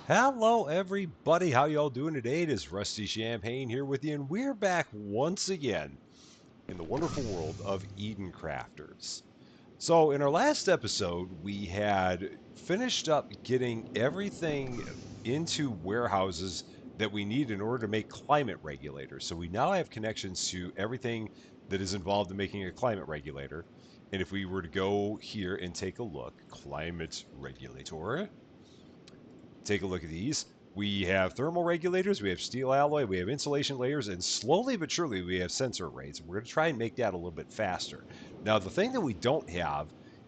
Hello, everybody. How y'all doing today? It is Rusty Champagne here with you, and we're back once again in the wonderful world of Eden Crafters. So, in our last episode, we had finished up getting everything into warehouses that we need in order to make climate regulators. So, we now have connections to everything that is involved in making a climate regulator. And if we were to go here and take a look, climate regulator, take a look at these. We have thermal regulators, we have steel alloy, we have insulation layers, and slowly but surely we have sensor arrays. We're going to try and make that a little bit faster. Now, the thing that we don't have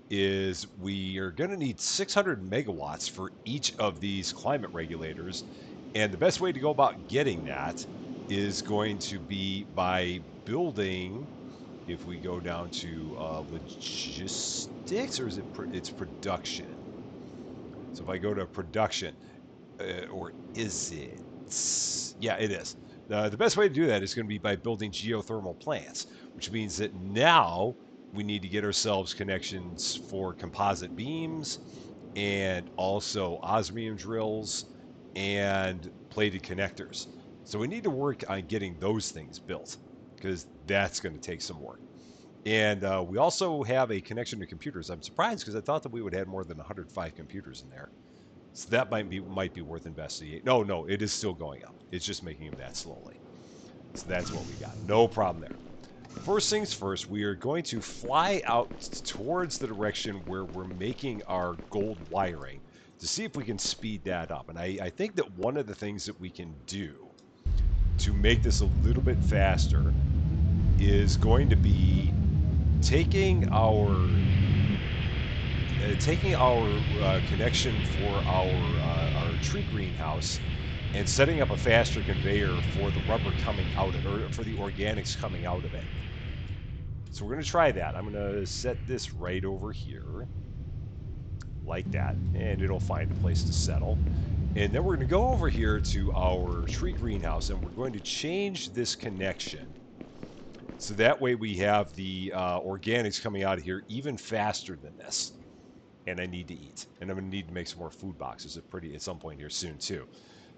is we are going to need 600 megawatts for each of these climate regulators. And the best way to go about getting that is going to be by building, if we go down to logistics, or is it's production? So if I go to production, or is it? Yeah, it is. The best way to do that is going to be by building geothermal plants, which means that now we need to get ourselves connections for composite beams and also osmium drills and plated connectors. So we need to work on getting those things built because that's going to take some work. And we also have a connection to computers. I'm surprised because I thought that we would have more than 105 computers in there. So that might be worth investigating. No, no, it is still going up. It's just making them that slowly. So that's what we got. No problem there. First things first, we are going to fly out towards the direction where we're making our gold wiring to see if we can speed that up. And I think that one of the things that we can do to make this a little bit faster is going to be taking our connection for our tree greenhouse and setting up a faster conveyor for the rubber coming out of it, or for the organics coming out of it. So we're going to try that. I'm going to set this right over here, like that, and it'll find a place to settle. And then we're going to go over here to our tree greenhouse, and we're going to change this connection so that way we have the organics coming out of here even faster than this. And I need to eat, and I'm going to need to make some more food boxes at some point here soon too.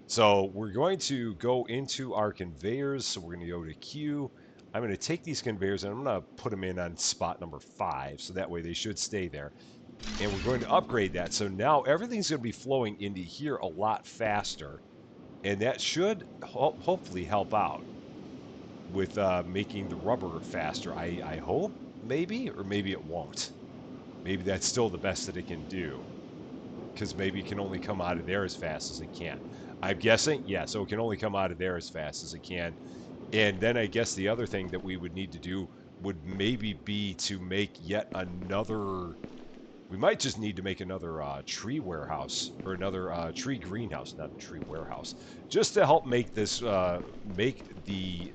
So we're going to go into our conveyors. So we're going to go to Q. I'm going to take these conveyors and I'm going to put them in on spot number 5, so that way they should stay there. And we're going to upgrade that. So now everything's going to be flowing into here a lot faster, and that should hopefully help out with making the rubber faster. I hope, maybe, or maybe it won't. Maybe that's still the best that it can do, because maybe it can only come out of there as fast as it can. I'm guessing, yeah, so it can only come out of there as fast as it can. And then I guess the other thing that we would need to do would maybe be to make yet another. We might just need to make another tree warehouse, or another tree greenhouse, not a tree warehouse, just to help make this make the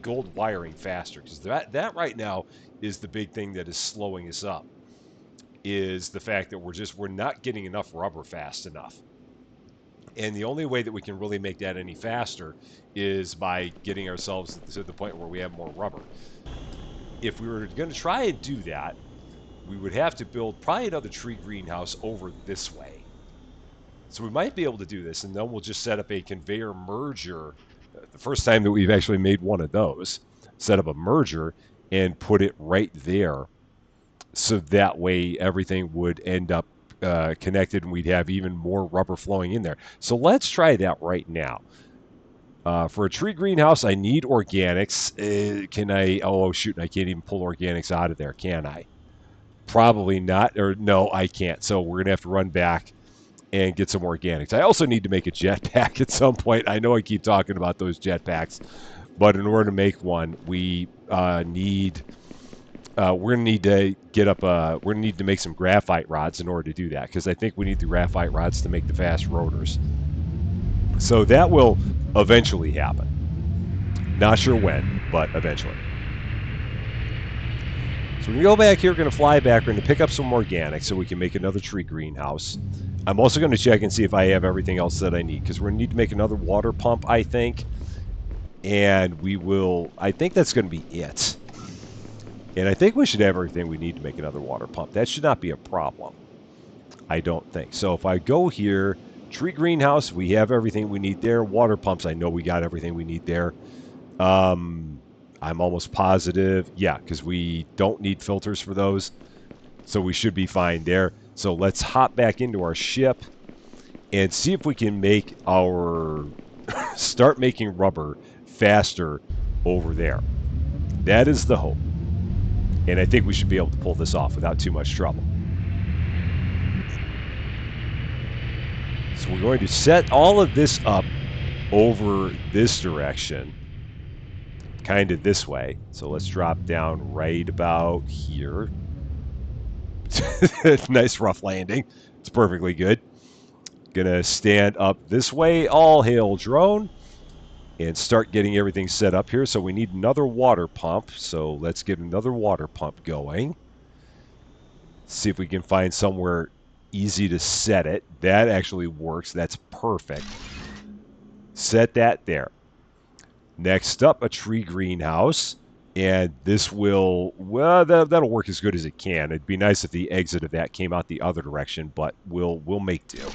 gold wiring faster, because that right now is the big thing that is slowing us up, is the fact that we're not getting enough rubber fast enough. And the only way that we can really make that any faster is by getting ourselves to the point where we have more rubber. If we were going to try and do that, we would have to build probably another tree greenhouse over this way. So we might be able to do this, and then we'll just set up a conveyor merger. The first time that we've actually made one of those, set up a merger and put it right there, so that way everything would end up connected, and we'd have even more rubber flowing in there. So let's try that right now. For a tree greenhouse, I need organics. Can I? Oh, shoot, I can't even pull organics out of there, can I? Probably not, or no, I can't. So we're going to have to run back and get some organics. I also need to make a jetpack at some point. I know I keep talking about those jetpacks, but in order to make one, we need we're gonna need to get up. We're gonna need to make some graphite rods in order to do that, because I think we need the graphite rods to make the fast rotors. So that will eventually happen. Not sure when, but eventually. So we're gonna go back here. We're gonna fly back. We're gonna pick up some organics so we can make another tree greenhouse. I'm also gonna check and see if I have everything else that I need, because we're gonna need to make another water pump, I think. And we will. I think that's gonna be it. And I think we should have everything we need to make another water pump. That should not be a problem. I don't think. So if I go here Tree greenhouse, we have everything we need there. Water pumps, I know we got everything we need there. I'm almost positive, yeah, because we don't need filters for those. So we should be fine there. So let's hop back into our ship and see if we can make our start making rubber faster over there. That is the hope. And I think we should be able to pull this off without too much trouble. So we're going to set all of this up over this direction, kind of this way. So let's drop down right about here. Nice rough landing. It's perfectly good. Gonna stand up this way, all hail drone, and start getting everything set up here. So we need another water pump. So let's get another water pump going. See if we can find somewhere easy to set it. That actually works. That's perfect. Set that there. Next up, a tree greenhouse. And this will, well, that'll work as good as it can. It'd be nice if the exit of that came out the other direction, but we'll make do.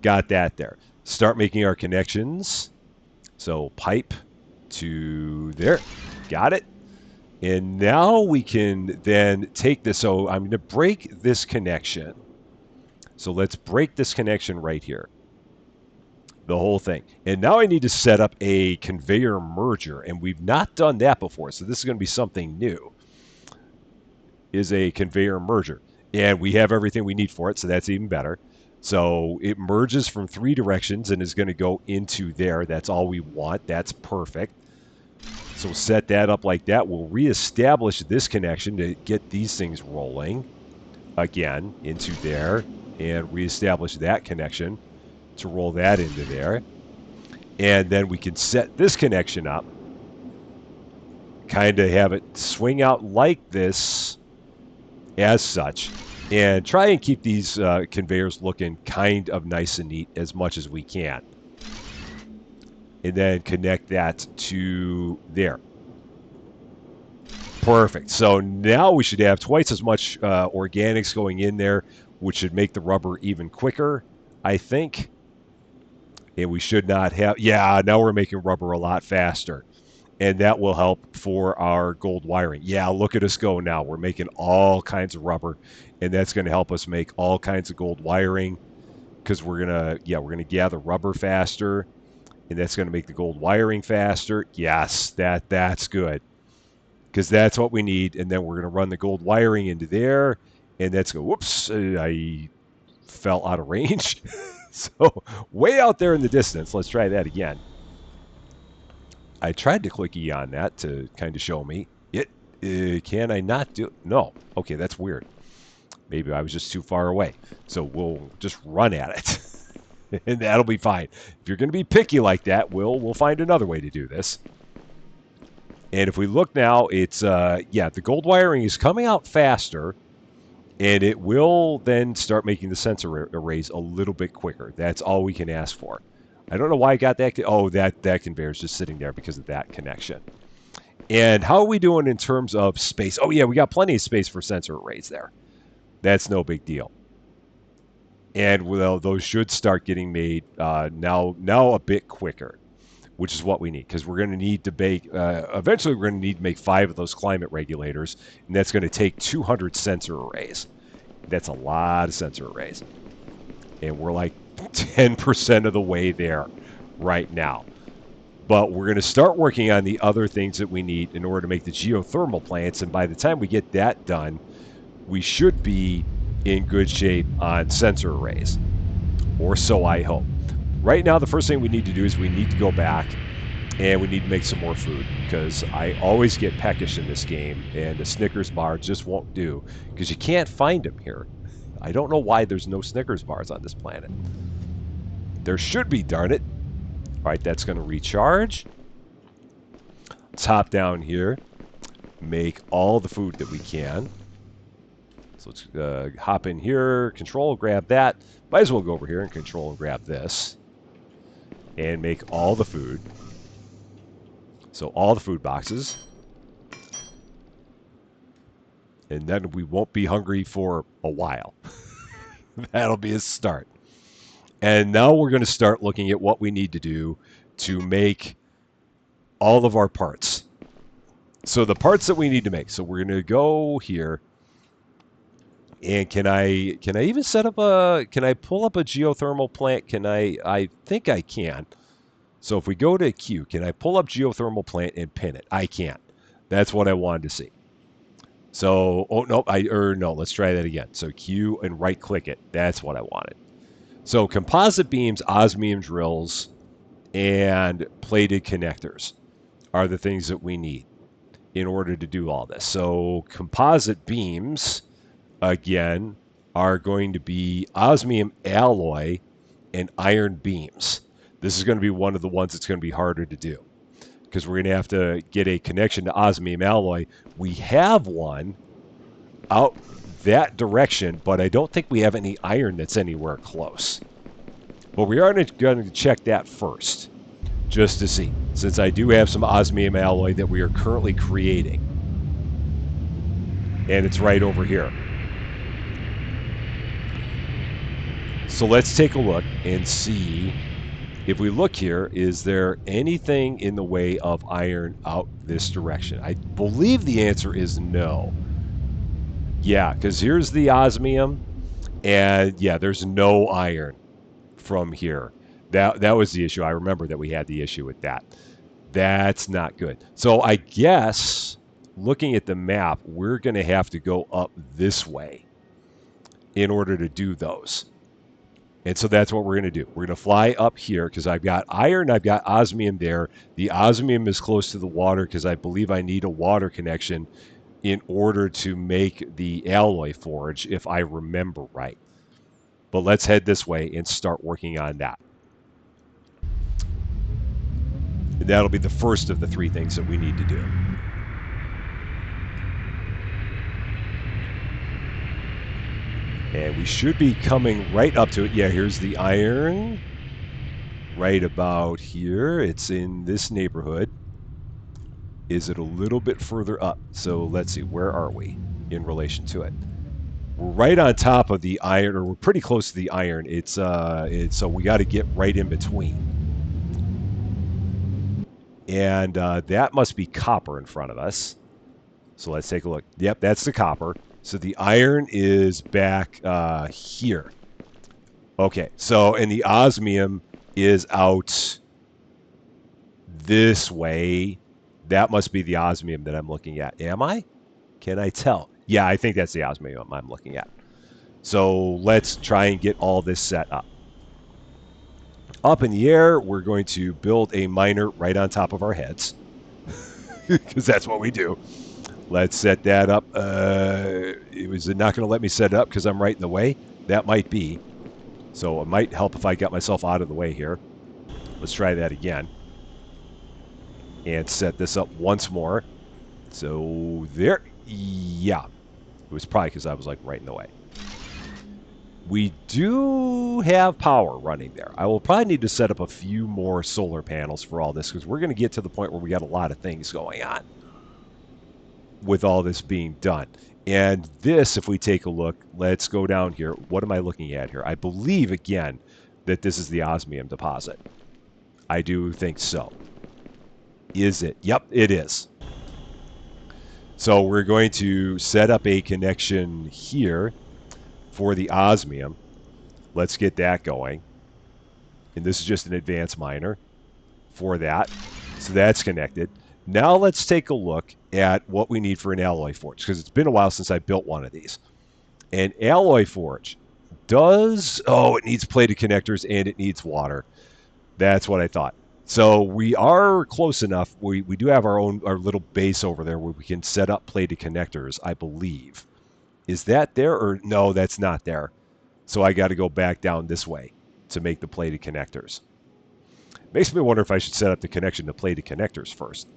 Got that there. Start making our connections. So pipe to there. Got it. And now we can then take this. So I'm going to break this connection. So let's break this connection right here. The whole thing. And now I need to set up a conveyor merger. And we've not done that before. So this is going to be something new. Is a conveyor merger. And we have everything we need for it. So that's even better. So it merges from 3 directions and is going to go into there. That's all we want. That's perfect. So we'll set that up like that. We'll reestablish this connection to get these things rolling again into there and reestablish that connection to roll that into there. And then we can set this connection up, kind of have it swing out like this as such, and try and keep these conveyors looking kind of nice and neat as much as we can. And then connect that to there. Perfect. So now we should have twice as much organics going in there, which should make the rubber even quicker, I think. And we should not have, yeah, now we're making rubber a lot faster. And that will help for our gold wiring. Yeah, look at us go now. We're making all kinds of rubber, and that's going to help us make all kinds of gold wiring because we're going to gather rubber faster, and that's going to make the gold wiring faster. Yes, that's good because that's what we need. And then we're going to run the gold wiring into there, and that's going, whoops, I fell out of range. So way out there in the distance. Let's try that again. I tried to click E on that to kind of show me. Can I not do it? No. Okay, that's weird. Maybe I was just too far away. So we'll just run at it. And that'll be fine. If you're going to be picky like that, we'll find another way to do this. And if we look now, it's, the gold wiring is coming out faster. And it will then start making the sensor arrays a little bit quicker. That's all we can ask for. I don't know why I got that. Oh, that conveyor is just sitting there because of that connection. And how are we doing in terms of space? Oh, yeah, we got plenty of space for sensor arrays there. That's no big deal. And well, those should start getting made now a bit quicker, which is what we need because we're going to need to make, eventually we're going to need to make 5 of those climate regulators, and that's going to take 200 sensor arrays. That's a lot of sensor arrays. And we're like 10% of the way there right now. But we're going to start working on the other things that we need in order to make the geothermal plants, and by the time we get that done, we should be in good shape on sensor arrays, or so I hope. Right now, the first thing we need to do is we need to go back and we need to make some more food because I always get peckish in this game and a Snickers bar just won't do because you can't find them here. I don't know why there's no Snickers bars on this planet. There should be, darn it. All right, that's going to recharge. Let's hop down here, make all the food that we can. So let's hop in here, control, grab that. Might as well go over here and control and grab this. And make all the food. So all the food boxes. And then we won't be hungry for a while. That'll be a start. And now we're going to start looking at what we need to do to make all of our parts. So the parts that we need to make. So we're going to go here. And can I even set up can I pull up a geothermal plant? I think I can. So if we go to Q, can I pull up geothermal plant and pin it? I can't. That's what I wanted to see. So, oh no, no, let's try that again. So Q and right click it. That's what I wanted. So composite beams, osmium drills, and plated connectors are the things that we need in order to do all this. So composite beams, again, are going to be osmium alloy and iron beams. This is going to be one of the ones that's going to be harder to do because we're going to have to get a connection to osmium alloy. We have one out that direction, but I don't think we have any iron that's anywhere close. But we are going to check that first, just to see, since I do have some osmium alloy that we are currently creating. And it's right over here. So let's take a look and see if we look here, is there anything in the way of iron out this direction? I believe the answer is no. Yeah, because here's the osmium, and yeah, there's no iron from here. That was the issue. I remember that we had the issue with that. That's not good. So I guess looking at the map, we're going to have to go up this way in order to do those. And so that's what we're going to do. We're going to fly up here because I've got iron, I've got osmium there. The osmium is close to the water because I believe I need a water connection in order to make the alloy forge, if I remember right. But let's head this way and start working on that. And that'll be the first of the three things that we need to do. And we should be coming right up to it. Yeah, here's the iron. Right about here. It's in this neighborhood. Is it a little bit further up? So let's see, where are we in relation to it? We're right on top of the iron, or we're pretty close to the iron. It's so we got to get right in between. And that must be copper in front of us. So let's take a look. Yep, that's the copper. So the iron is back here. Okay, so and the osmium is out this way. That must be the osmium that I'm looking at. Am I? Can I tell? Yeah, I think that's the osmium I'm looking at. So let's try and get all this set up. Up in the air, we're going to build a miner right on top of our heads. Because that's what we do. Let's set that up. It was not going to let me set it up because I'm right in the way. That might be. So it might help if I got myself out of the way here. Let's try that again. And set this up once more. So there. Yeah. It was probably because I was like right in the way. We do have power running there. I will probably need to set up a few more solar panels for all this because we're going to get to the point where we got a lot of things going on with all this being done. And this, if we take a look, let's go down here. What am I looking at here? I believe, again, that this is the osmium deposit. I do think so. Is it? Yep, it is. So we're going to set up a connection here for the osmium. Let's get that going. And this is just an advanced miner for that. So that's connected. Now let's take a look at what we need for an alloy forge, because it's been a while since I built one of these. An alloy forge does... Oh, it needs plated connectors and it needs water. That's what I thought. So we are close enough. We do have our little base over there where we can set up plated connectors, I believe. Is that there or no, that's not there. So I got to go back down this way to make the plated connectors. Makes me wonder if I should set up the connection to plated connectors first.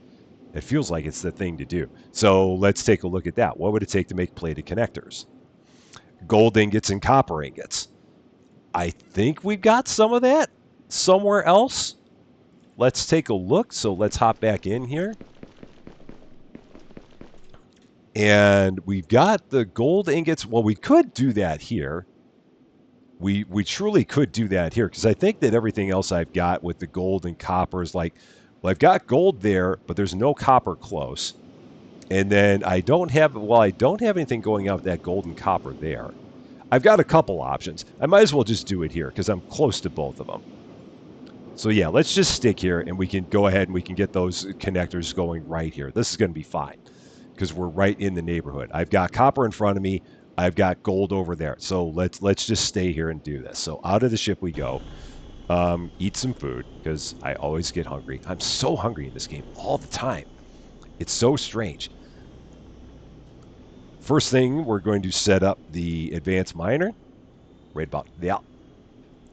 It feels like it's the thing to do. So let's take a look at that. What would it take to make plated connectors? Gold ingots and copper ingots. I think we've got some of that somewhere else. Let's take a look. So let's hop back in here. And we've got the gold ingots. Well, we could do that here. We truly could do that here because I think that everything else I've got with the gold and copper is like, well, I've got gold there, but there's no copper close. And then I don't have, well, I don't have anything going out with that gold and copper there. I've got a couple options. I might as well just do it here because I'm close to both of them. So yeah, let's just stick here and we can go ahead and we can get those connectors going right here. This is going to be fine because we're right in the neighborhood. I've got copper in front of me. I've got gold over there. So let's just stay here and do this. So out of the ship we go. Eat some food because I always get hungry. I'm so hungry in this game all the time. It's so strange. First thing, we're going to set up the advanced miner right about there.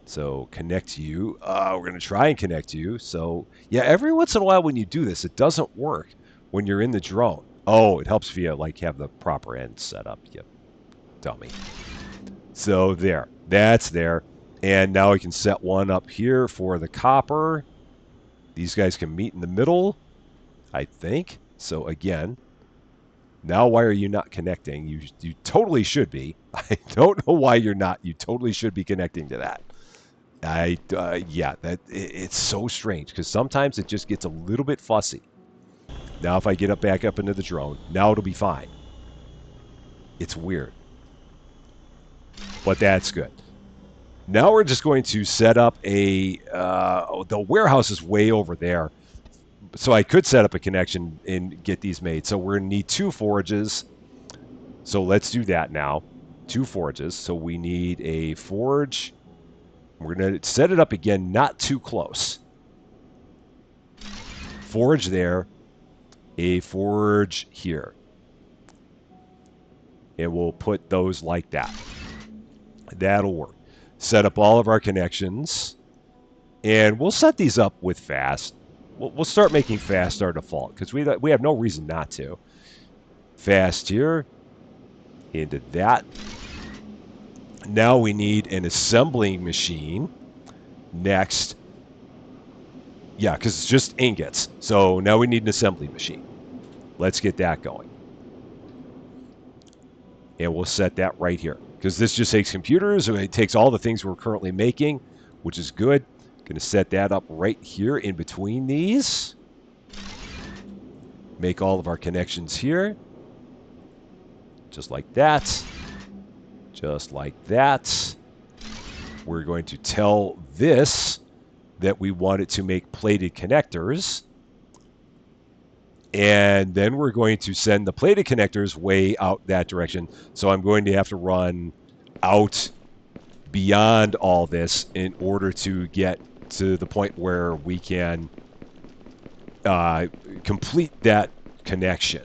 So connect you. We're going to try and connect you. So yeah, every once in a while when you do this, it doesn't work when you're in the drone. Oh, it helps if you like have the proper end set up. Yep, dummy. So there, that's there. And now we can set one up here for the copper. These guys can meet in the middle, I think. So again, now why are you not connecting? You totally should be. I don't know why you're not. You totally should be connecting to that. Yeah, it's so strange because sometimes it just gets a little bit fussy. Now if I get back up into the drone, now it'll be fine. It's weird, but that's good. Now we're just going to set up a. The warehouse is way over there, so I could set up a connection and get these made. So we're going to need 2 forges. So let's do that now. 2 forges. So we need a forge. We're going to set it up again, not too close. Forge there. A forge here. And we'll put those like that. That'll work. Set up all of our connections. And we'll set these up with fast. We'll start making fast our default because we have no reason not to. Fast here. Into that. Now we need an assembling machine. Next. Yeah, because it's just ingots. So now we need an assembly machine. Let's get that going. And we'll set that right here. Because this just takes computers. It takes all the things we're currently making, which is good. Going to set that up right here in between these. Make all of our connections here. Just like that. Just like that. We're going to tell this that we want it to make plated connectors. And then we're going to send the plated connectors way out that direction. So I'm going to have to run out beyond all this in order to get to the point where we can complete that connection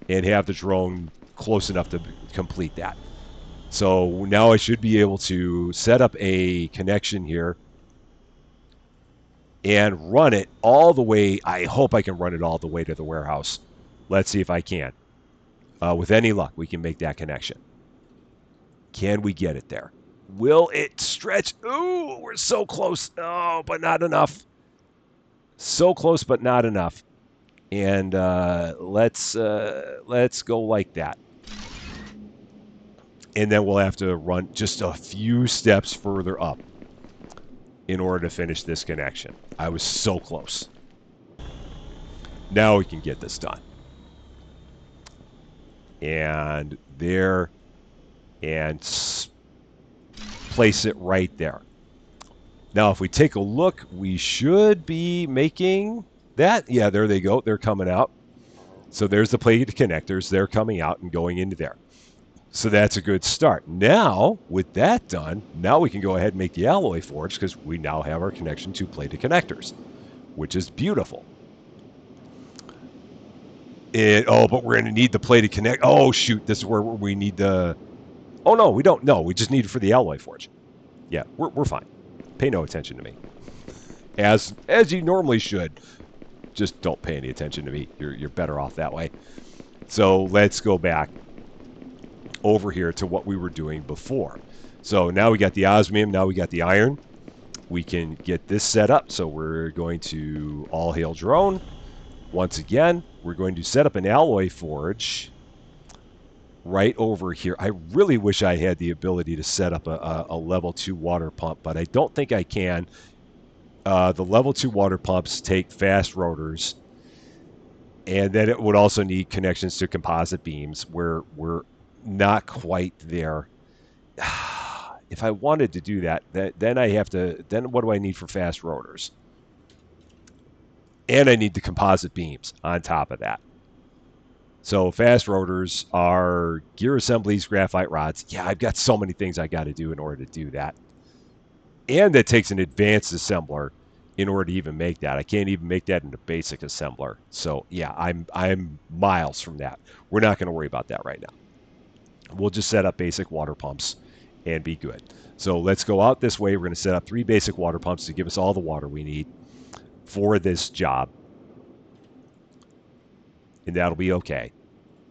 and have the drone close enough to complete that. So now I should be able to set up a connection here and run it all the way. I hope I can run it all the way to the warehouse. Let's see if I can. With any luck, we can make that connection. Can we get it there? Will it stretch? Ooh, we're so close. Oh, but not enough. So close, but not enough. And let's go like that. And then we'll have to run just a few steps further up in order to finish this connection. I was so close. Now we can get this done. And there. And place it right there. Now, if we take a look, we should be making that. Yeah, there they go. They're coming out. So there's the plated connectors. They're coming out and going into there. So that's a good start. Now, with that done, now we can go ahead and make the alloy forge because we now have our connection to plated connectors, which is beautiful. But we're going to need the plated connect. Oh, shoot. This is where we need the... Oh, no, we don't. No, we just need it for the alloy forge. Yeah, we're fine. Pay no attention to me. As you normally should. Just don't pay any attention to me. You're better off that way. So let's go back over here to what we were doing before. So now we got the osmium. Now we got the iron. We can get this set up. So we're going to all hail drone. Once again, we're going to set up an alloy forge right over here. I really wish I had the ability to set up a level 2 water pump, but I don't think I can. The level 2 water pumps take fast rotors, and then it would also need connections to composite beams where we're not quite there. If I wanted to do that, then I have to. Then what do I need for fast rotors? And I need the composite beams on top of that. So fast rotors are gear assemblies, graphite rods. Yeah, I've got so many things I got to do in order to do that. And that takes an advanced assembler in order to even make that. I can't even make that in a basic assembler. So yeah, I'm miles from that. We're not going to worry about that right now. We'll just set up basic water pumps and be good. So let's go out this way. We're going to set up 3 basic water pumps to give us all the water we need for this job. And that'll be okay.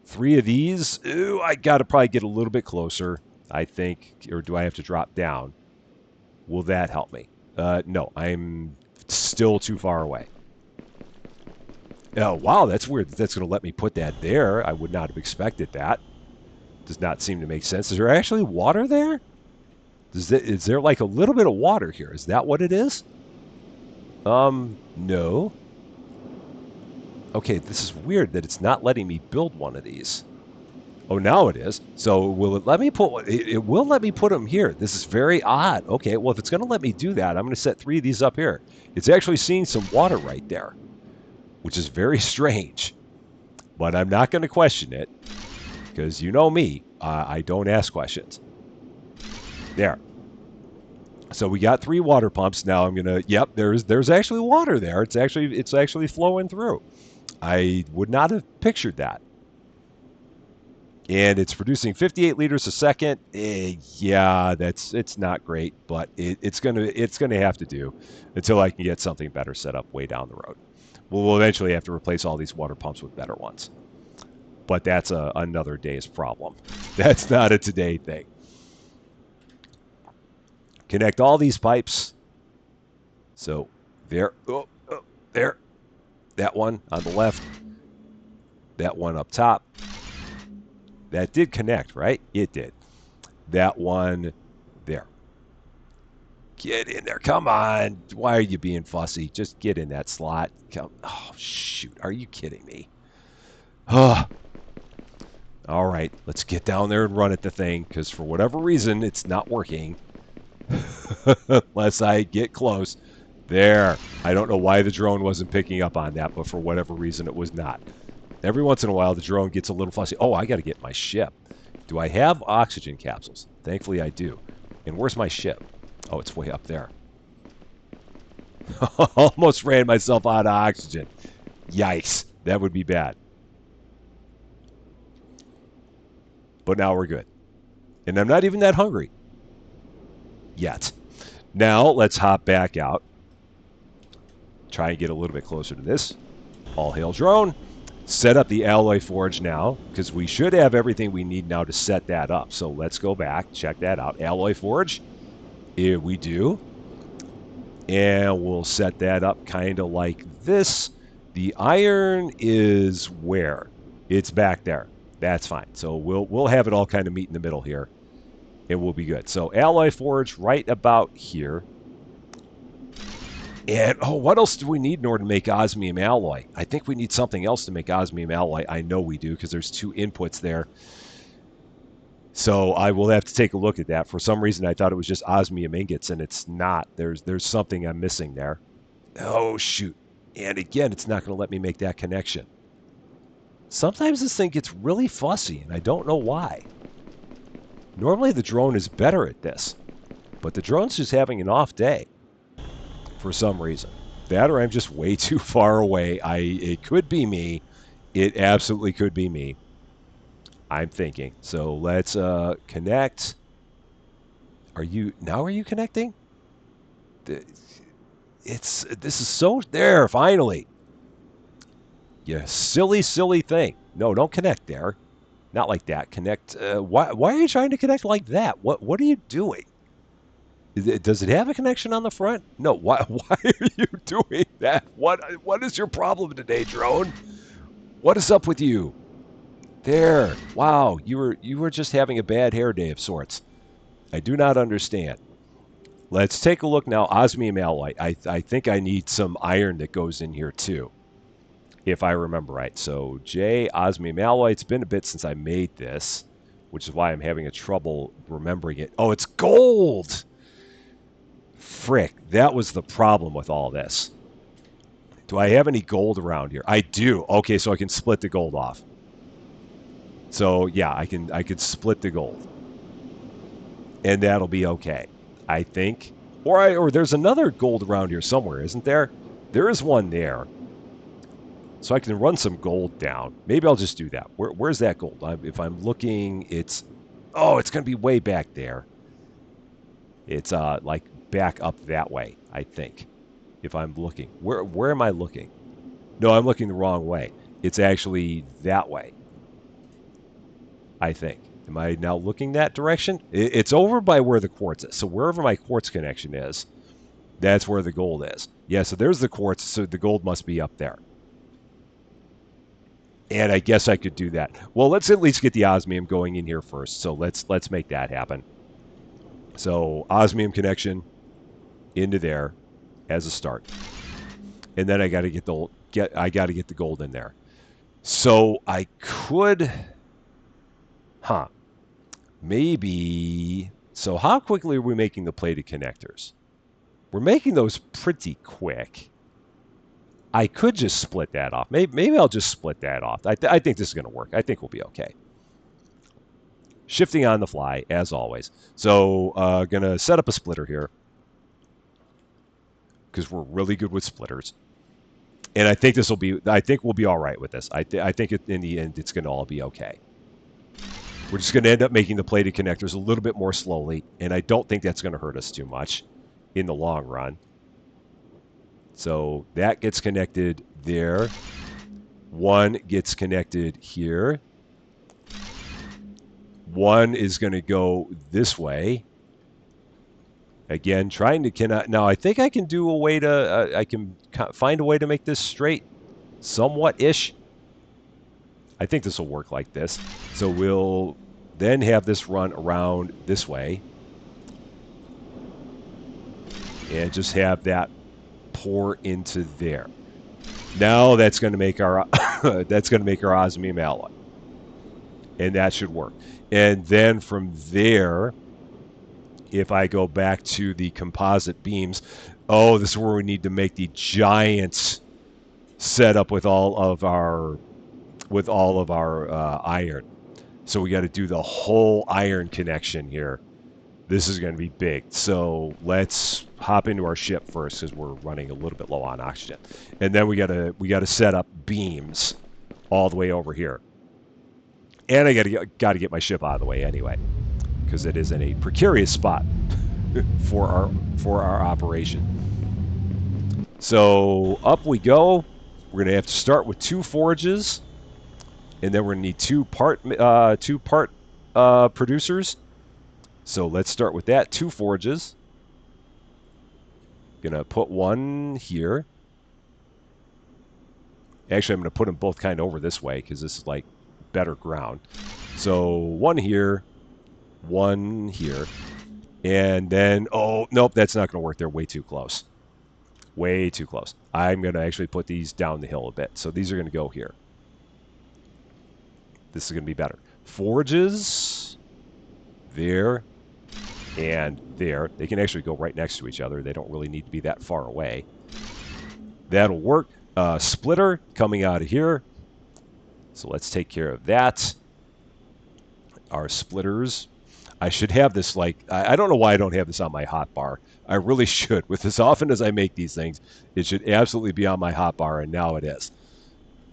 3 of these. Ooh, I got to probably get a little bit closer, I think. Or do I have to drop down? Will that help me? No, I'm still too far away. Oh, wow, that's weird. That's going to let me put that there. I would not have expected that. Does not seem to make sense. Is there actually water there? Is there like a little bit of water here? Is that what it is? No. Okay, this is weird that it's not letting me build one of these. Oh, now it is. So will it let me put? It will let me put them here. This is very odd. Okay, well if it's going to let me do that, I'm going to set 3 of these up here. It's actually seeing some water right there, which is very strange. But I'm not going to question it because you know me, I don't ask questions. There. So we got 3 water pumps. Now I'm gonna. Yep, there's actually water there. It's actually flowing through. I would not have pictured that. And it's producing 58 liters a second. Yeah, it's not great, but it's gonna have to do until I can get something better set up way down the road. We'll eventually have to replace all these water pumps with better ones, but that's another day's problem. That's not a today thing. Connect all these pipes. So there, there, that one on the left, that one up top. That did connect, right? It did. That one there. Get in there. Come on. Why are you being fussy? Just get in that slot. Come. Oh, shoot. Are you kidding me? Oh. All right. Let's get down there and run at the thing because for whatever reason, it's not working. Unless I get close. There. I don't know why the drone wasn't picking up on that, but for whatever reason, it was not. Every once in a while, the drone gets a little fussy. Oh, I got to get my ship. Do I have oxygen capsules? Thankfully, I do. And where's my ship? Oh, it's way up there. Almost ran myself out of oxygen. Yikes. That would be bad. But now we're good. And I'm not even that hungry. Yet. Now, let's hop back out. Try and get a little bit closer to this. All hail drone. Set up the alloy forge now, because we should have everything we need now to set that up. So let's go back, check that out. Alloy forge. Here we do. And we'll set that up kind of like this. The iron is where? It's back there. That's fine. So we'll have it all kind of meet in the middle here. And we'll be good. So alloy forge right about here. And, oh, what else do we need in order to make osmium alloy? I think we need something else to make osmium alloy. I know we do because there's 2 inputs there. So I will have to take a look at that. For some reason, I thought it was just osmium ingots, and it's not. There's something I'm missing there. Oh, shoot. And again, it's not going to let me make that connection. Sometimes this thing gets really fussy, and I don't know why. Normally, the drone is better at this. But the drone's just having an off day. For some reason. That or I'm just way too far away. It could be me. It absolutely could be me. I'm thinking. So let's connect. Are you connecting? This is so there, finally. You silly thing. No, don't connect there. Not like that. Connect why are you trying to connect like that? What are you doing? Does it have a connection on the front? No. Why are you doing that? What is your problem today, drone? What is up with you? There. Wow, you were just having a bad hair day of sorts. I do not understand. Let's take a look now. Osmium alloy. I think I need some iron that goes in here too, if I remember right. So J, osmium alloy. It's been a bit since I made this, which is why I'm having a trouble remembering it. Oh, it's gold! Frick, that was the problem with all this. Do I have any gold around here? I do. Okay, so I can split the gold off. So yeah, I could split the gold. And that'll be okay. I think. Or there's another gold around here somewhere, isn't there? There is one there. So I can run some gold down. Maybe I'll just do that. Where's that gold? If I'm looking, it's it's going to be way back there. It's like back up that way, I think. If I'm looking. Where am I looking? No, I'm looking the wrong way. It's actually that way, I think. Am I now looking that direction? It's over by where the quartz is. So wherever my quartz connection is, that's where the gold is. Yeah, so there's the quartz, so the gold must be up there. And I guess I could do that. Well, let's at least get the osmium going in here first. So let's make that happen. So osmium connection into there as a start. And then I got to get the gold in there. So I could maybe. So how quickly are we making the plated connectors? We're making those pretty quick. I could just split that off. Maybe I'll just split that off. I think this is going to work. I think we'll be okay. Shifting on the fly, as always. So going to set up a splitter here because we're really good with splitters. And I think we'll be all right with this. I think in the end, it's going to all be okay. We're just going to end up making the plated connectors a little bit more slowly, and I don't think that's going to hurt us too much in the long run. So that gets connected there. One gets connected here. One is going to go this way. Again, trying to now I think I can do a way to I can find a way to make this straight, somewhat ish. I think this will work like this. So we'll then have this run around this way, and just have that pour into there. Now that's going to make our osmium alloy, and that should work. And then from there, if I go back to the composite beams, this is where we need to make the giant setup with all of our iron. So we got to do the whole iron connection here. This is going to be big. So let's hop into our ship first because we're running a little bit low on oxygen, and then we got to set up beams all the way over here. And I got to get my ship out of the way anyway, because it is in a precarious spot for our operation. So up we go. We're going to have to start with 2 forges, and then we're going to need 2 part producers. So let's start with that. 2 forges. Gonna put one here. Actually, I'm gonna put them both kind of over this way because this is like better ground. So one here, and then nope, that's not gonna work. They're way too close. Way too close. I'm gonna actually put these down the hill a bit. So these are gonna go here. This is gonna be better. Forges there. And there. They can actually go right next to each other. They don't really need to be that far away. That'll work. Splitter coming out of here. So let's take care of that. Our splitters. I should have this like, I don't know why I don't have this on my hotbar. I really should. With as often as I make these things, it should absolutely be on my hotbar, and now it is.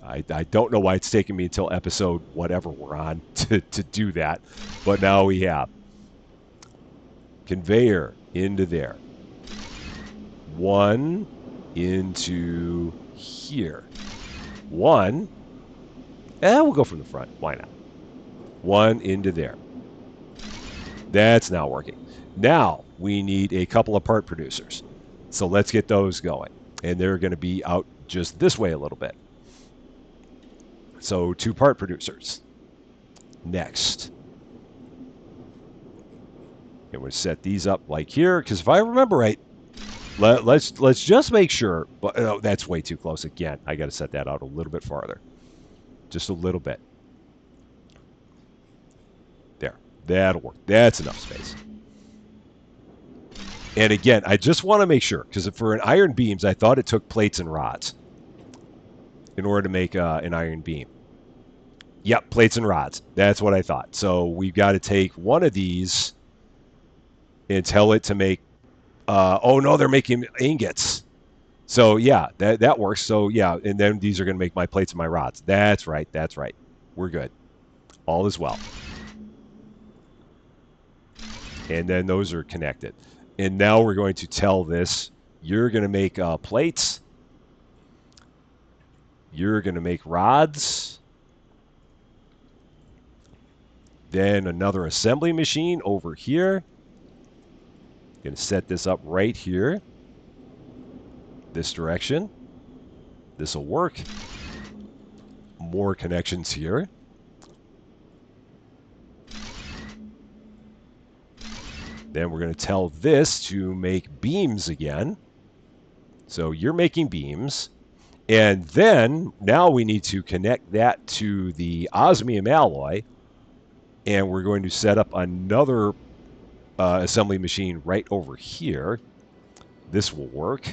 I don't know why it's taking me until episode whatever we're on to do that, but now we have. Conveyor into there. One into here. One. We'll go from the front. Why not? One into there. That's now working. Now we need a couple of part producers. So let's get those going. And they're going to be out just this way a little bit. So 2 part producers. next. And we'll set these up like here, because if I remember right, let's just make sure. But oh, that's way too close again. I got to set that out a little bit farther, just a little bit. There, that'll work. That's enough space. And again, I just want to make sure, because for an iron beams, I thought it took plates and rods in order to make an iron beam. Yep, plates and rods. That's what I thought. So we've got to take one of these and tell it to make. Oh no, they're making ingots. So yeah, that works. So yeah, and then these are going to make my plates and my rods. That's right. That's right. We're good. All is well. And then those are connected. And now we're going to tell this, you're going to make plates. You're going to make rods. Then another assembly machine over here. Going to set this up right here. This direction. This will work. More connections here. Then we're going to tell this to make beams again. So you're making beams. And then now we need to connect that to the osmium alloy. And we're going to set up another assembly machine right over here. This will work.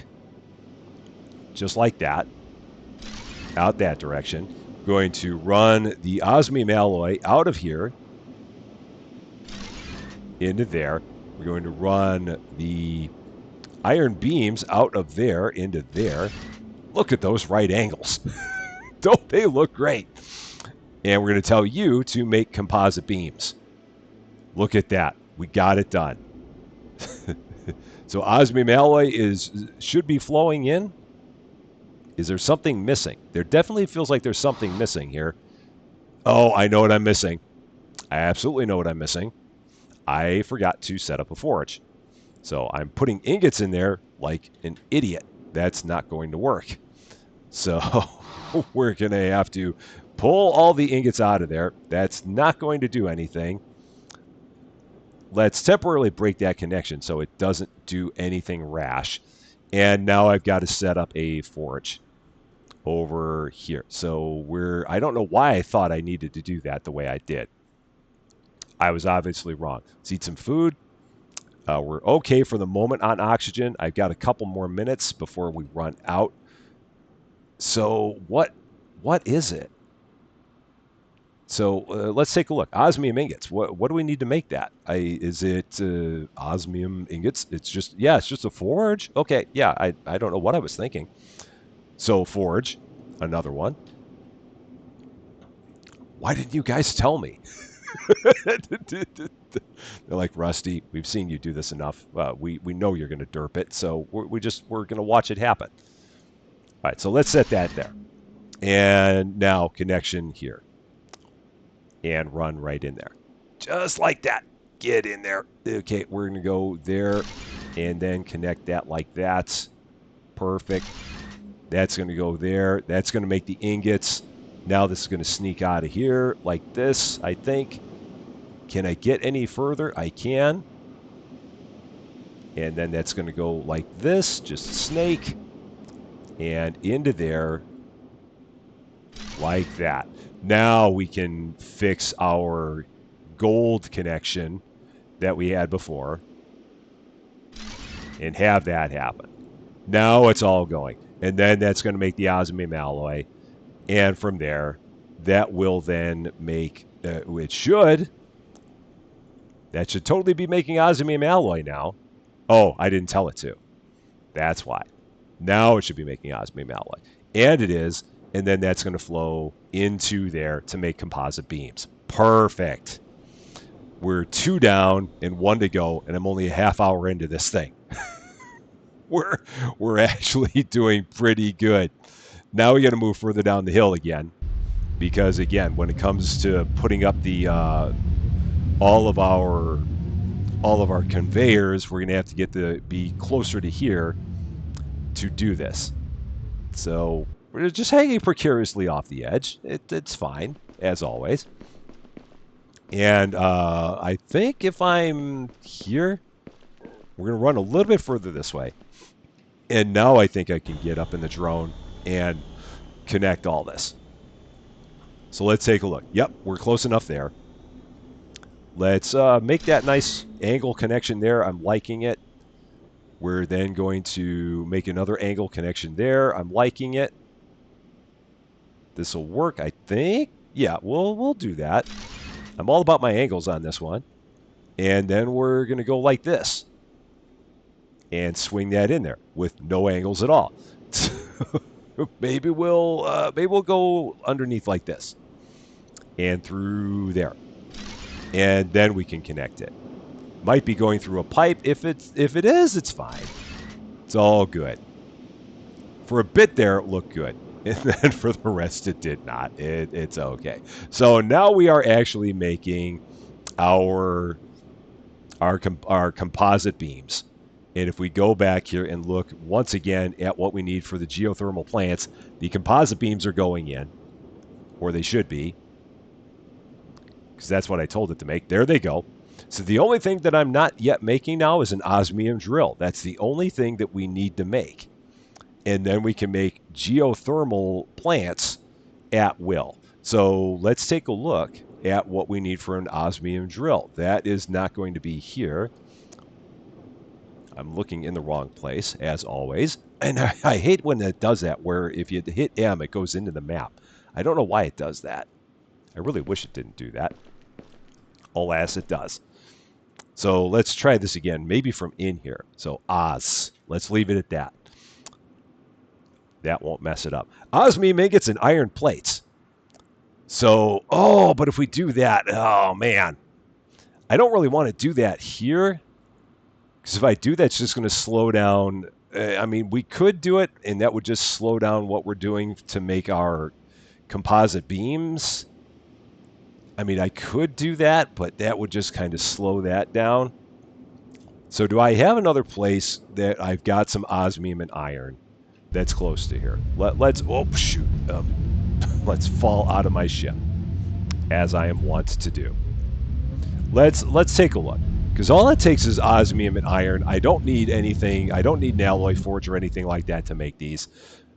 Just like that. Out that direction. Going to run the osmium alloy out of here. Into there. We're going to run the iron beams out of there into there. Look at those right angles. Don't they look great? And we're going to tell you to make composite beams. Look at that. We got it done. So osmium alloy should be flowing in. Is there something missing? There definitely feels like there's something missing here. Oh, I know what I'm missing. I absolutely know what I'm missing. I forgot to set up a forge. So I'm putting ingots in there like an idiot. That's not going to work. So we're going to have to pull all the ingots out of there. That's not going to do anything. Let's temporarily break that connection so it doesn't do anything rash. And now I've got to set up a forge over here. So I don't know why I thought I needed to do that the way I did. I was obviously wrong. Let's eat some food. We're okay for the moment on oxygen. I've got a couple more minutes before we run out. So what is it? So let's take a look. Osmium ingots. What do we need to make that? Is it osmium ingots? It's just a forge. Okay, yeah. I don't know what I was thinking. So forge, another one. Why didn't you guys tell me? They're like, Rusty, we've seen you do this enough. We know you're going to derp it, so we're going to watch it happen. All right, so let's set that there. And now connection here. And run right in there. Just like that. Get in there. Okay, we're going to go there and then connect that like that. Perfect. That's going to go there. That's going to make the ingots. Now this is going to sneak out of here like this, I think. Can I get any further? I can. And then that's going to go like this, just a snake. And into there like that. Now we can fix our gold connection that we had before and have that happen. Now it's all going. And then that's going to make the osmium alloy. And from there, that will then make, that should totally be making osmium alloy now. Oh, I didn't tell it to. That's why. Now it should be making osmium alloy. And it is. And then that's going to flow into there to make composite beams. Perfect. We're 2 down and 1 to go, and I'm only a half hour into this thing. We're actually doing pretty good. Now we got to move further down the hill again, because again, when it comes to putting up the all of our conveyors, we're going to have to be closer to here to do this. So we're just hanging precariously off the edge. It's fine, as always. And I think if I'm here, we're going to run a little bit further this way. And now I think I can get up in the drone and connect all this. So let's take a look. Yep, we're close enough there. Let's make that nice angle connection there. I'm liking it. We're then going to make another angle connection there. I'm liking it. This will work, I think. Yeah, we'll do that. I'm all about my angles on this one. And then we're going to go like this and swing that in there with no angles at all. maybe we'll go underneath like this and through there. And then we can connect it. Might be going through a pipe. If it is, it's fine. It's all good. For a bit there, it looked good. And then for the rest, it did not. It's okay. So now we are actually making our composite beams. And if we go back here and look once again at what we need for the geothermal plants, the composite beams are going in, or they should be, because that's what I told it to make. There they go. So the only thing that I'm not yet making now is an osmium drill. That's the only thing that we need to make. And then we can make geothermal plants at will. So let's take a look at what we need for an osmium drill. That is not going to be here. I'm looking in the wrong place, as always. And I hate when it does that, where if you hit M, it goes into the map. I don't know why it does that. I really wish it didn't do that. Alas, it does. So let's try this again, maybe from in here. So Oz. Let's leave it at that. That won't mess it up. Osmium ingots and iron plates. So, but if we do that, oh man. I don't really want to do that here. Because if I do that, it's just going to slow down. I mean, we could do it, and that would just slow down what we're doing to make our composite beams. I mean, I could do that, but that would just kind of slow that down. So do I have another place that I've got some osmium and iron that's close to here? Let's let's fall out of my ship, as I am wont to do. Let's take a look. Because all it takes is osmium and iron. I don't need anything. I don't need an alloy forge or anything like that to make these.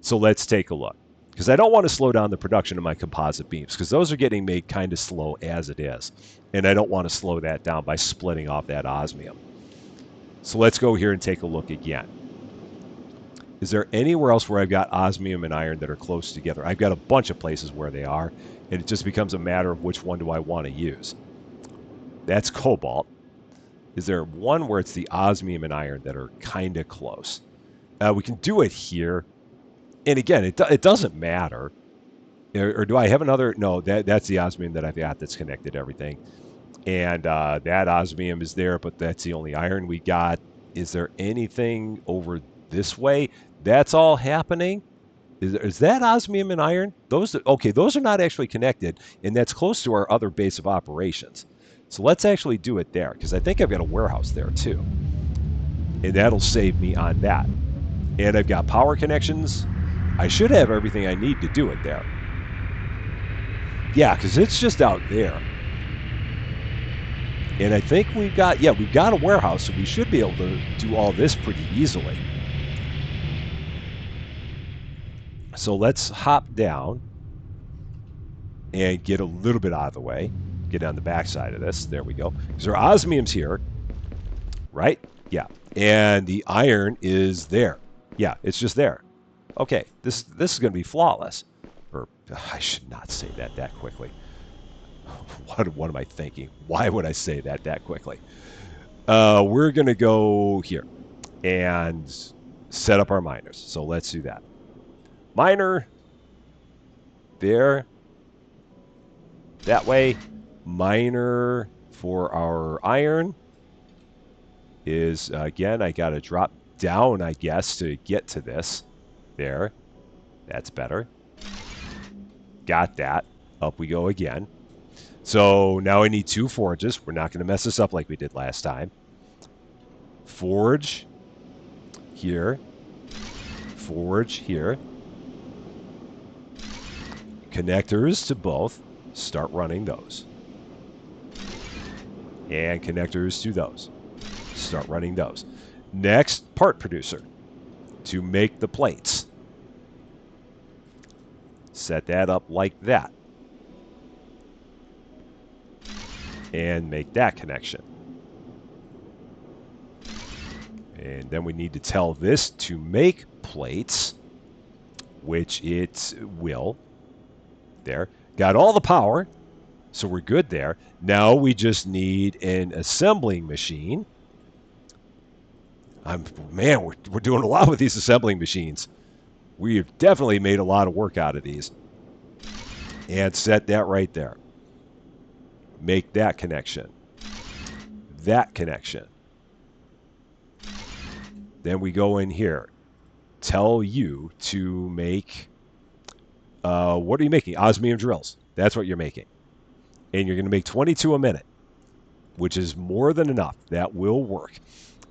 So let's take a look. Because I don't want to slow down the production of my composite beams. Because those are getting made kind of slow as it is. And I don't want to slow that down by splitting off that osmium. So let's go here and take a look again. Is there anywhere else where I've got osmium and iron that are close together? I've got a bunch of places where they are. And it just becomes a matter of which one do I want to use. That's cobalt. Is there one where it's the osmium and iron that are kind of close? We can do it here. And again, it doesn't matter. Or do I have another? No, that's the osmium that I've got that's connected to everything. And that osmium is there, but that's the only iron we got. Is there anything over this way? That's all happening. Is that osmium and iron? Those are not actually connected, and that's close to our other base of operations. So let's actually do it there, because I think I've got a warehouse there too. And that'll save me on that. And I've got power connections. I should have everything I need to do it there. Yeah, because it's just out there. And I think we've got a warehouse, so we should be able to do all this pretty easily. So let's hop down and get a little bit out of the way. Get on the back side of this. There we go. Because there are osmiums here, right? Yeah. And the iron is there. Yeah, it's just there. Okay, this is going to be flawless. Or I should not say that quickly. What am I thinking? Why would I say that quickly? We're going to go here and set up our miners. So let's do that. Miner. There. That way. Miner for our iron is, again, I got to drop down, I guess, to get to this. There. That's better. Got that. Up we go again. So now I need 2 forges. We're not going to mess this up like we did last time. Forge here. Forge here. Connectors to both. Start running those. and connectors to those. Start running those. Next, part producer to make the plates. Set that up like that. And make that connection. And then we need to tell this to make plates, which it will. There. Got all the power, so we're good there. Now we just need an assembling machine. Man, we're doing a lot with these assembling machines. We've definitely made a lot of work out of these. And set that right there. Make that connection. That connection. Then we go in here. Tell you to make, what are you making? Osmium drills. That's what you're making. And you're going to make 22 a minute, which is more than enough. That will work.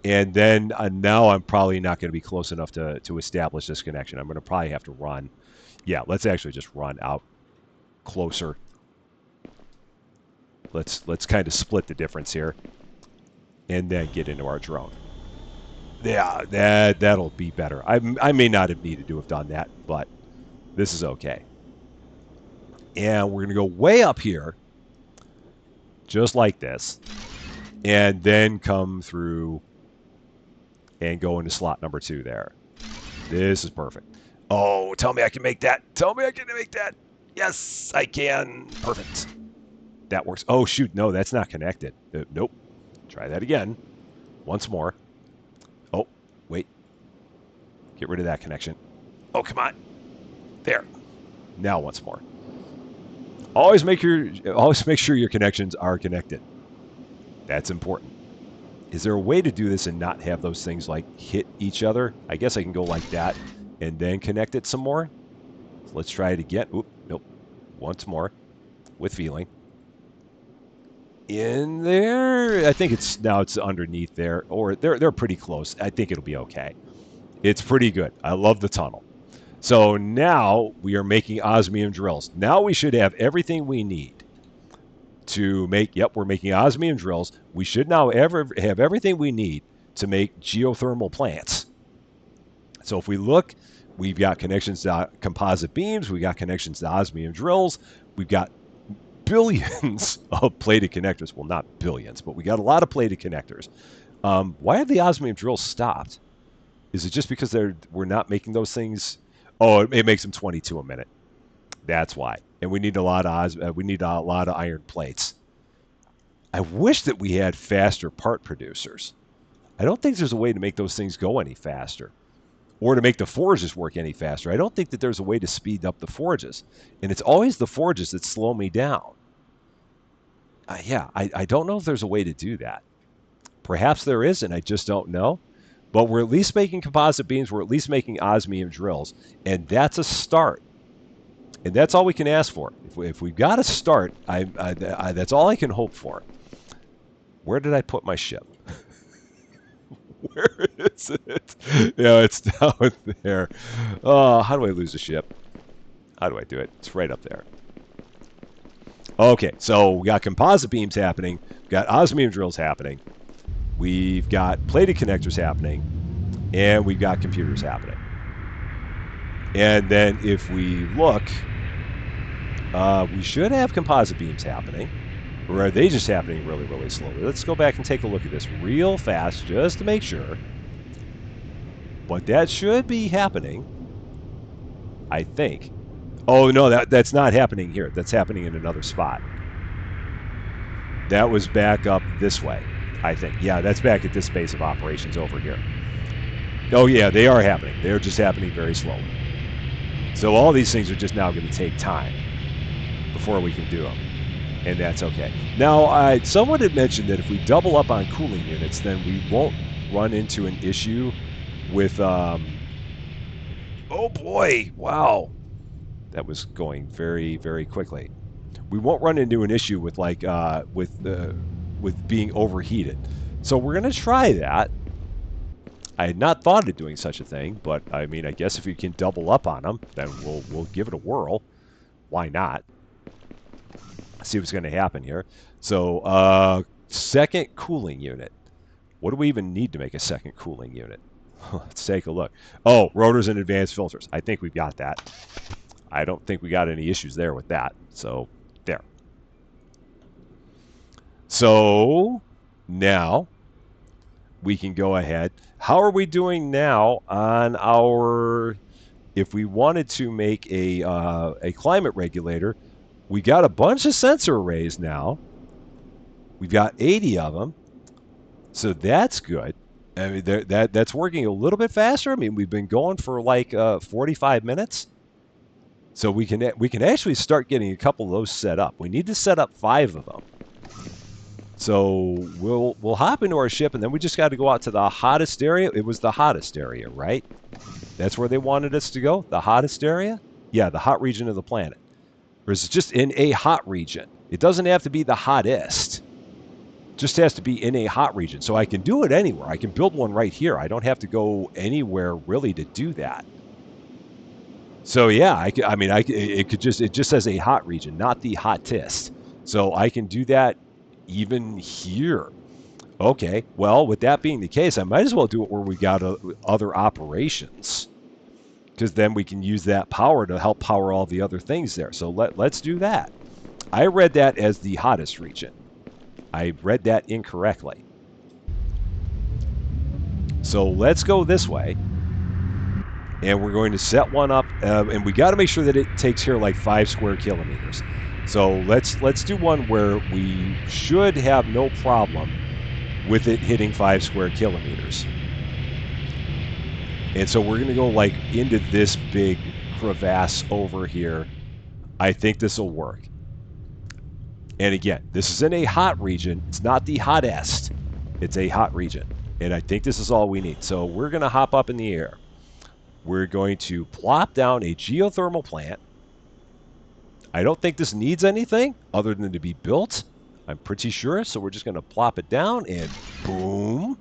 And then now I'm probably not going to be close enough to establish this connection. I'm going to probably have to run. Yeah, let's actually just run out closer. Let's kind of split the difference here, and then get into our drone. Yeah, that'll be better. I may not have needed to have done that, but this is okay. And we're going to go way up here, just like this, and then come through and go into slot number 2 there. This is perfect. Oh, tell me I can make that. Tell me I can make that. Yes, I can. Perfect. That works. Oh, shoot. No, that's not connected. Nope. Try that again. Once more. Oh, wait. Get rid of that connection. Oh, come on. There. Now once more. Always make sure your connections are connected. That's important. Is there a way to do this and not have those things like hit each other? I guess I can go like that and then connect it some more. So let's try it again. Oop, nope. Once more with feeling. In there. I think it's underneath there, or they're pretty close. I think it'll be okay. It's pretty good. I love the tunnel. So now we are making osmium drills. Now we should have everything we need to make, yep, we're making osmium drills. We should now have everything we need to make geothermal plants. So if we look, we've got connections to composite beams. We've got connections to osmium drills. We've got billions of plated connectors. Well, not billions, but we got a lot of plated connectors. Why have the osmium drills stopped? Is it just because we're not making those things? Oh, it makes them 22 a minute. That's why. And we need a lot of iron plates. I wish that we had faster part producers. I don't think there's a way to make those things go any faster, or to make the forges work any faster. I don't think that there's a way to speed up the forges, and it's always the forges that slow me down. I don't know if there's a way to do that. Perhaps there is, and I just don't know. But we're at least making composite beams. We're at least making osmium drills, and that's a start. And that's all we can ask for. If we've got a start, that's all I can hope for. Where did I put my ship? Where is it? Yeah, it's down there. Oh, how do I lose a ship? How do I do it? It's right up there. Okay, so we got composite beams happening. We've got osmium drills happening. We've got plated connectors happening. And we've got computers happening. And then if we look, we should have composite beams happening. Or are they just happening really, really slowly? Let's go back and take a look at this real fast just to make sure. But that should be happening, I think. Oh, no, that's not happening here. That's happening in another spot. That was back up this way, I think. Yeah, that's back at this base of operations over here. Oh, yeah, they are happening. They're just happening very slowly. So all these things are just now going to take time before we can do them. And that's okay. Now, someone had mentioned that if we double up on cooling units, then we won't run into an issue with... oh, boy. Wow. That was going very, very quickly. We won't run into an issue with, like, with being overheated. So we're going to try that. I had not thought of doing such a thing, but, I mean, I guess if you can double up on them, then we'll give it a whirl. Why not? See what's going to happen here. So, Second cooling unit. What do we even need to make a second cooling unit? Let's take a look. Oh, rotors and advanced filters. I think we've got that. I don't think we got any issues there with that. So, there. So, now we can go ahead. How are we doing now on our, if we wanted to make a climate regulator, we got a bunch of sensor arrays now. We've got 80 of them. So that's good. I mean, that's working a little bit faster. I mean, we've been going for like 45 minutes. So we can actually start getting a couple of those set up. We need to set up 5 of them. So we'll hop into our ship, and then we just got to go out to the hottest area. It was the hottest area, right? That's where they wanted us to go? The hottest area? Yeah, the hot region of the planet. Or is it just in a hot region? It doesn't have to be the hottest. It just has to be in a hot region. So I can do it anywhere. I can build one right here. I don't have to go anywhere really to do that. So yeah, it just says a hot region, not the hottest. So I can do that even here. Okay, well, with that being the case, I might as well do it where we got other operations, because then we can use that power to help power all the other things there. So let's do that. I read that as the hottest region. I read that incorrectly. So let's go this way. And we're going to set one up, and we got to make sure that it takes care of like 5 square kilometers. So let's do one where we should have no problem with it hitting 5 square kilometers. And so we're going to go like into this big crevasse over here. I think this will work. And again, this is in a hot region. It's not the hottest. It's a hot region. And I think this is all we need. So we're going to hop up in the air. We're going to plop down a geothermal plant. I don't think this needs anything other than to be built. I'm pretty sure. So we're just going to plop it down and boom.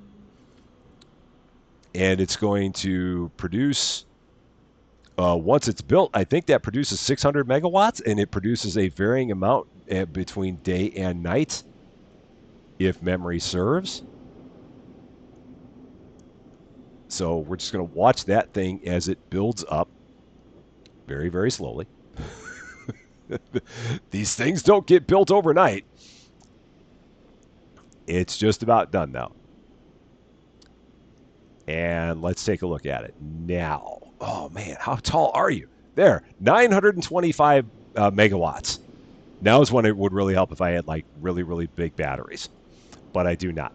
And it's going to produce, once it's built, I think that produces 600 megawatts, and it produces a varying amount between day and night, if memory serves. So we're just going to watch that thing as it builds up very, very slowly. These things don't get built overnight. It's just about done now. And let's take a look at it now. Oh, man, how tall are you? There, 925 megawatts. Now is when it would really help if I had like really, really big batteries. But I do not.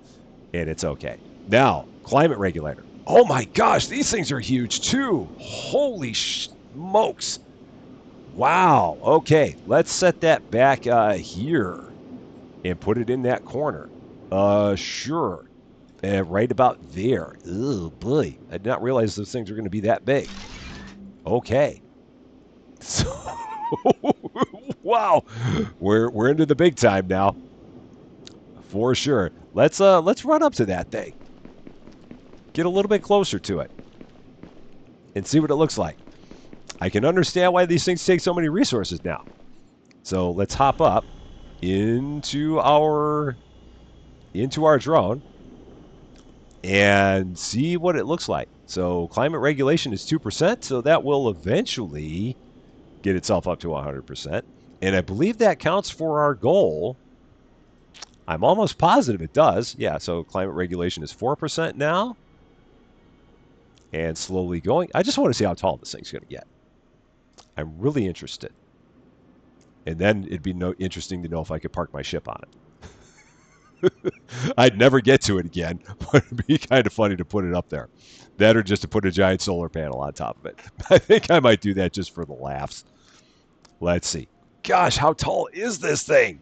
And it's okay. Now, climate regulator. Oh my gosh, these things are huge too. Holy smokes. Wow. Okay, let's set that back here and put it in that corner. Sure. Right about there. Oh boy, I did not realize those things are going to be that big. Okay. So, wow, we're into the big time now, for sure. Let's run up to that thing. Get a little bit closer to it and see what it looks like. I can understand why these things take so many resources now. So let's hop up into our drone and see what it looks like. So climate regulation is 2%, so that will eventually get itself up to 100%. And I believe that counts for our goal. I'm almost positive it does. Yeah, so climate regulation is 4% now. And slowly going. I just want to see how tall this thing's going to get. I'm really interested. And then it'd be interesting to know if I could park my ship on it. I'd never get to it again, but it'd be kind of funny to put it up there. That or just to put a giant solar panel on top of it. I think I might do that just for the laughs. Let's see. Gosh, how tall is this thing?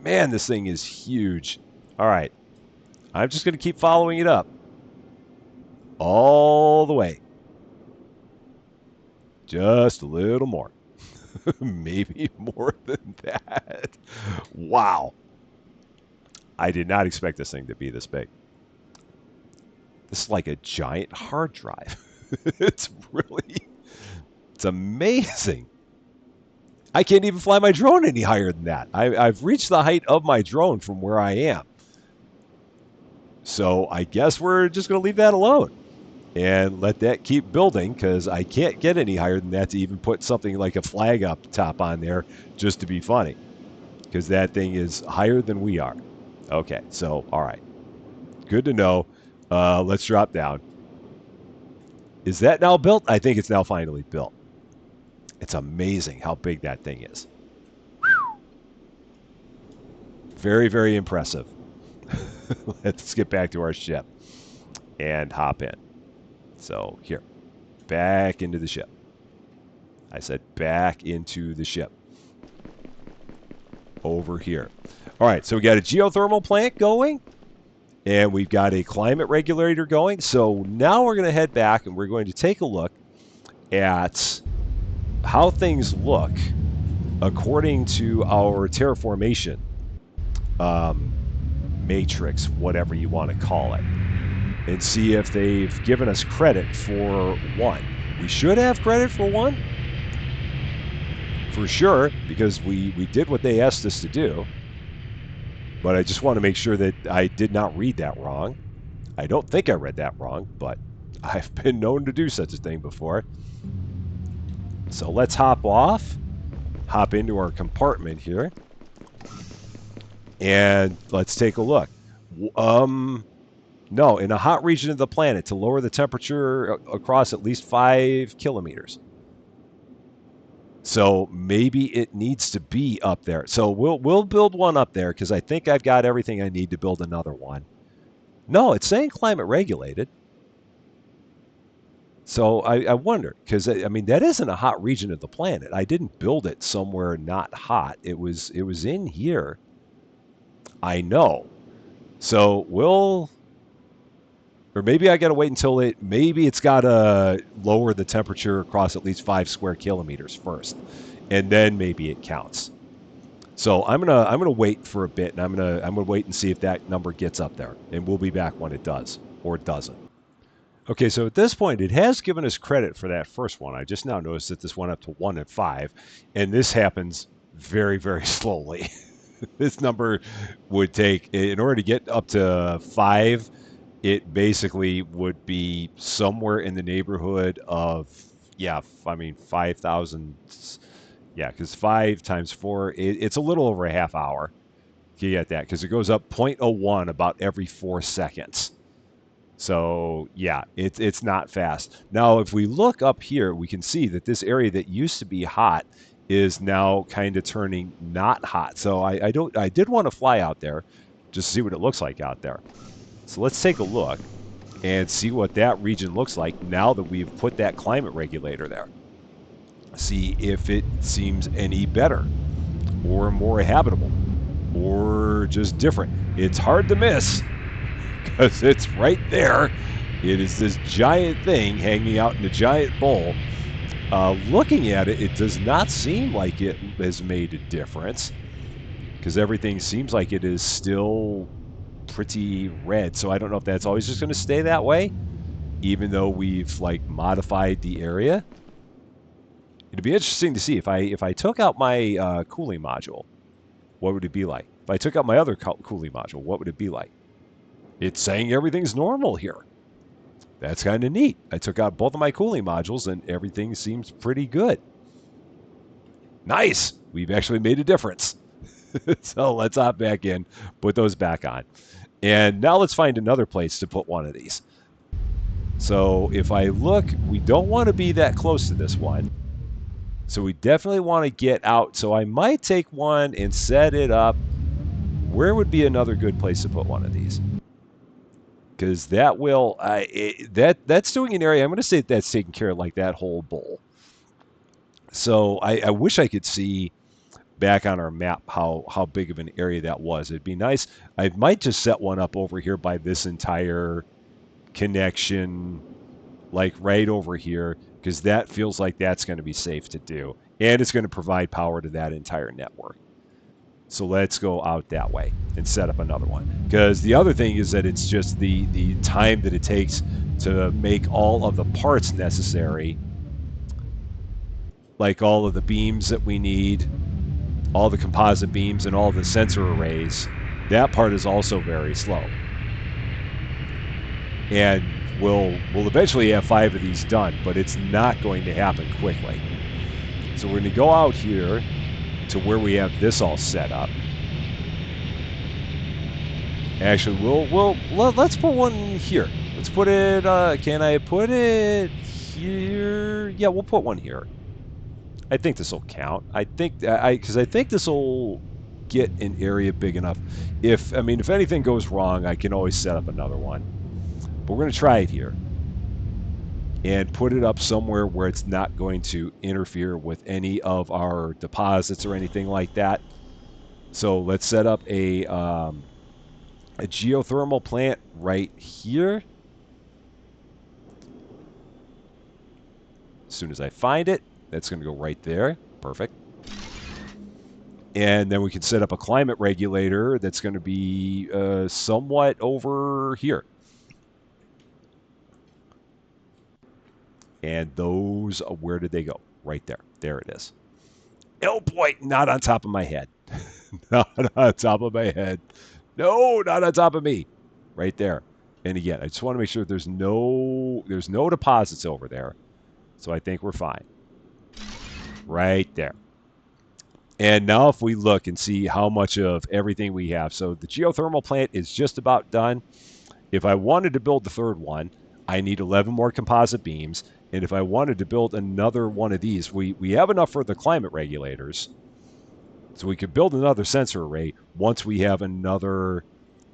Man, this thing is huge. All right. I'm just going to keep following it up. All the way. Just a little more. Maybe more than that. Wow. I did not expect this thing to be this big. This is like a giant hard drive. It's amazing. I can't even fly my drone any higher than that. I've reached the height of my drone from where I am. So I guess we're just going to leave that alone and let that keep building because I can't get any higher than that to even put something like a flag up top on there just to be funny because that thing is higher than we are. Okay, so all right, good to know. Let's drop down. Is that now built? I think it's now finally built. It's amazing how big that thing is. Very, very impressive. Let's get back to our ship and hop in. So here, back into the ship. I said back into the ship. Over here. All right, so we got a geothermal plant going, and we've got a climate regulator going. So now we're going to head back, and we're going to take a look at how things look according to our terraformation matrix, whatever you want to call it, and see if they've given us credit for one. We should have credit for one, for sure, because we did what they asked us to do. But I just want to make sure that I did not read that wrong. I don't think I read that wrong, but I've been known to do such a thing before. So let's hop off, hop into our compartment here, and let's take a look. No, in a hot region of the planet to lower the temperature across at least 5 kilometers. So maybe it needs to be up there. So we'll build one up there because I think I've got everything I need to build another one. No, it's saying climate regulated. So I wonder because I mean that isn't a hot region of the planet. I didn't build it somewhere not hot. It was in here. I know. So we'll, or maybe I got to wait until maybe it's got to lower the temperature across at least 5 square kilometers first, and then maybe it counts. So I'm gonna wait for a bit, and I'm gonna wait and see if that number gets up there, and we'll be back when it does or it doesn't. Okay, so at this point, it has given us credit for that first one. I just now noticed that this went up to 1 and 5, and this happens very, very slowly. This number would take, in order to get up to 5, it basically would be somewhere in the neighborhood of, yeah, I mean, 5,000. Yeah, because 5 times 4, it's a little over a half hour. You get that, because it goes up 0.01 about every 4 seconds. So yeah, it's not fast. Now, if we look up here, we can see that this area that used to be hot is now kind of turning not hot. So I did want to fly out there just to see what it looks like out there. So let's take a look and see what that region looks like now that we've put that climate regulator there. See if it seems any better or more habitable or just different. It's hard to miss because it's right there. It is this giant thing hanging out in a giant bowl. Looking at it, it does not seem like it has made a difference because everything seems like it is still pretty red. So I don't know if that's always just going to stay that way, even though we've like modified the area. It'd be interesting to see if I took out my cooling module, what would it be like? If I took out my other cooling module, what would it be like? It's saying everything's normal here. That's kind of neat. I took out both of my cooling modules and everything seems pretty good. Nice. We've actually made a difference. So let's hop back in, put those back on. And now let's find another place to put one of these. So if I look, we don't want to be that close to this one. So we definitely want to get out. So I might take one and set it up. Where would be another good place to put one of these? Because that will, that's doing an area, I'm going to say that's taking care of like that whole bowl. So I wish I could see back on our map how big of an area that was. It'd be nice. I might just set one up over here by this entire connection, like right over here, because that feels like that's going to be safe to do. And it's going to provide power to that entire network. So let's go out that way and set up another one. Because the other thing is that it's just the time that it takes to make all of the parts necessary like all of the beams that we need, all the composite beams and all the sensor arrays, that part is also very slow. And we'll eventually have 5 of these done, but it's not going to happen quickly. So we're going to go out here to where we have this all set up. Actually, let's put one here. Let's put it. Can I put it here? Yeah, we'll put one here. I think this will count. I think because I think this will get an area big enough. If anything goes wrong, I can always set up another one. But we're going to try it here and put it up somewhere where it's not going to interfere with any of our deposits or anything like that. So let's set up a geothermal plant right here. As soon as I find it, that's going to go right there. Perfect. And then we can set up a climate regulator that's going to be somewhat over here. And those, where did they go? Right there. There it is. Oh boy, not on top of my head. Not on top of my head. No, not on top of me. Right there. And again, I just want to make sure there's no deposits over there. So I think we're fine. Right there. And now if we look and see how much of everything we have. So the geothermal plant is just about done. If I wanted to build the third one, I need 11 more composite beams. And if I wanted to build another one of these, we have enough for the climate regulators. So we could build another sensor array once we have another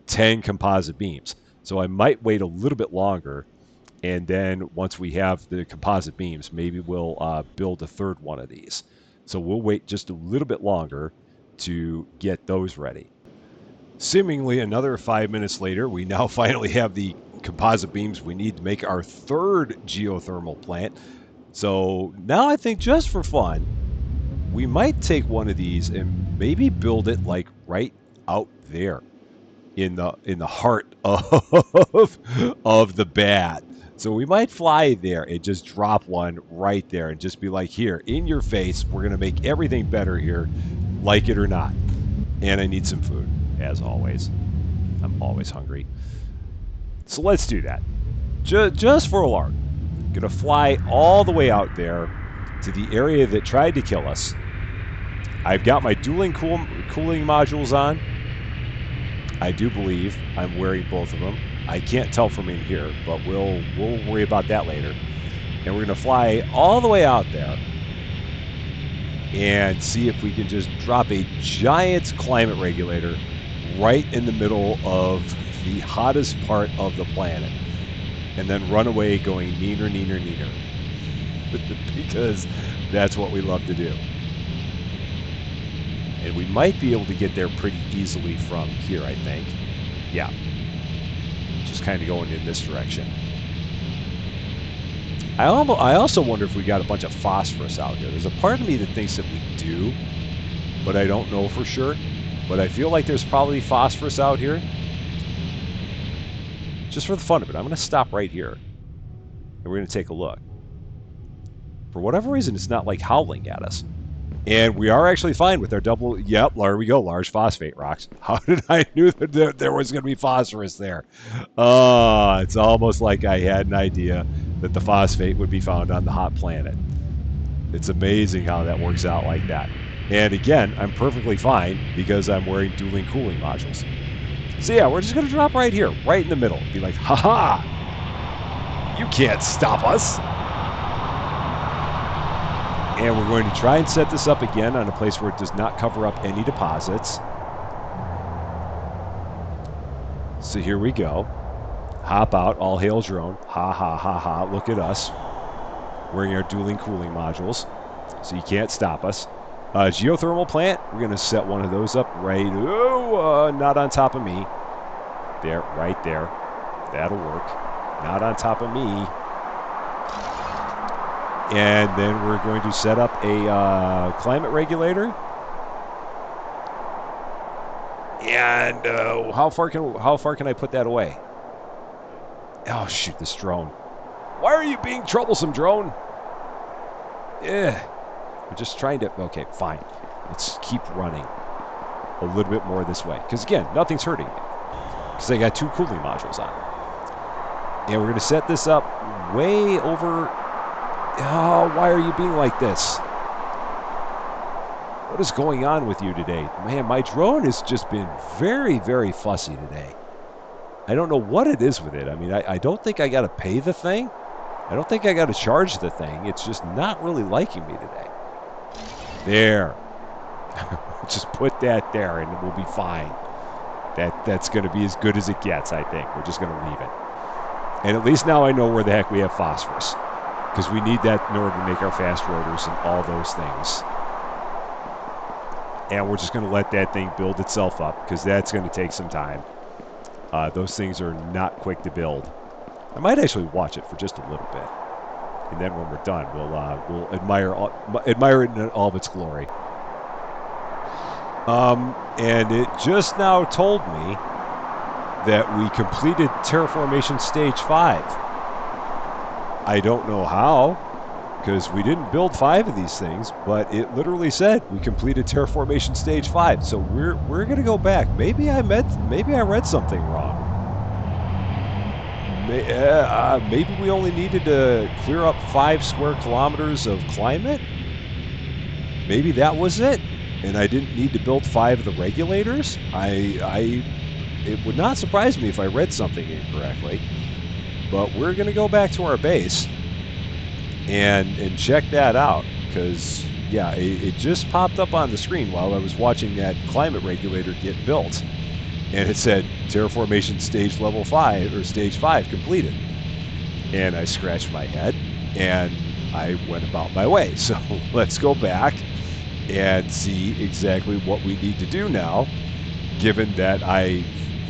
10 composite beams. So I might wait a little bit longer. And then once we have the composite beams, maybe we'll build a third one of these. So we'll wait just a little bit longer to get those ready. Seemingly another 5 minutes later, we now finally have the composite beams we need to make our third geothermal plant. So now I think just for fun, we might take one of these and maybe build it like right out there in the heart of the bat. So we might fly there and just drop one right there and just be like, here, in your face, we're going to make everything better here, like it or not. And I need some food, as always. I'm always hungry. So let's do that. Just for a lark. Going to fly all the way out there to the area that tried to kill us. I've got my dueling cooling modules on. I do believe I'm wearing both of them. I can't tell from in here, but we'll worry about that later. And we're going to fly all the way out there and see if we can just drop a giant climate regulator right in the middle of the hottest part of the planet. And then run away going neener, neener, neener. Because that's what we love to do. And we might be able to get there pretty easily from here, I think. Yeah. Just kind of going in this direction. I also wonder if we got a bunch of phosphorus out here. There's a part of me that thinks that we do, but I don't know for sure. But I feel like there's probably phosphorus out here. Just for the fun of it, I'm going to stop right here. And we're going to take a look. For whatever reason, it's not like howling at us. And we are actually fine with our double... Yep, there we go. Large phosphate rocks. How did I knew that there was going to be phosphorus there? It's almost like I had an idea that the phosphate would be found on the hot planet. It's amazing how that works out like that. And again, I'm perfectly fine because I'm wearing dueling cooling modules. So yeah, we're just going to drop right here, right in the middle. Be like, haha! You can't stop us! And we're going to try and set this up again on a place where it does not cover up any deposits. So here we go. Hop out, all hail drone. Ha ha ha ha, look at us. Wearing our dueling cooling modules. So you can't stop us. Geothermal plant, we're going to set one of those up right... not on top of me. There, right there. That'll work. Not on top of me. And then we're going to set up a climate regulator. And how far can I put that away? Oh shoot, this drone! Why are you being troublesome, drone? Yeah. We're just trying to, okay, fine. Let's keep running a little bit more this way. Because again, nothing's hurting me. Because I got 2 cooling modules on. And we're going to set this up way over. Oh, why are you being like this? What is going on with you today? Man, my drone has just been very, very fussy today. I don't know what it is with it. I mean, I don't think I got to pay the thing. I don't think I got to charge the thing. It's just not really liking me today. There. Just put that there and we'll be fine. That's going to be as good as it gets, I think. We're just going to leave it. And at least now I know where the heck we have phosphorus. Because we need that in order to make our fast rotors and all those things. And we're just going to let that thing build itself up, because that's going to take some time. Those things are not quick to build. I might actually watch it for just a little bit. And then when we're done, we'll admire it in all of its glory. And it just now told me that we completed terraformation stage 5. I don't know how, because we didn't build 5 of these things, but it literally said we completed terraformation stage 5. So we're gonna go back. Maybe I read something wrong. Maybe we only needed to clear up 5 square kilometers of climate. Maybe that was it, and I didn't need to build 5 of the regulators. It would not surprise me if I read something incorrectly. But we're going to go back to our base and check that out, because yeah, it just popped up on the screen while I was watching that climate regulator get built, and it said terraformation stage level 5 or stage 5 completed. And I scratched my head and I went about my way. So let's go back and see exactly what we need to do now, given that I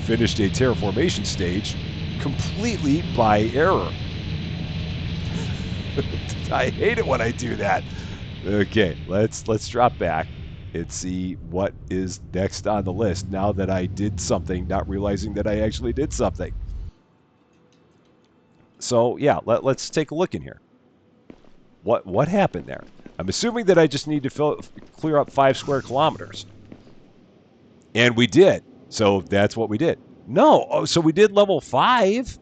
finished a terraformation stage completely by error. I hate it when I do that. Okay, let's drop back and see what is next on the list now that I did something, not realizing that I actually did something. So yeah, let's take a look in here. What happened there? I'm assuming that I just need to clear up 5 square kilometers. And we did. So that's what we did. No, oh, so we did level 5.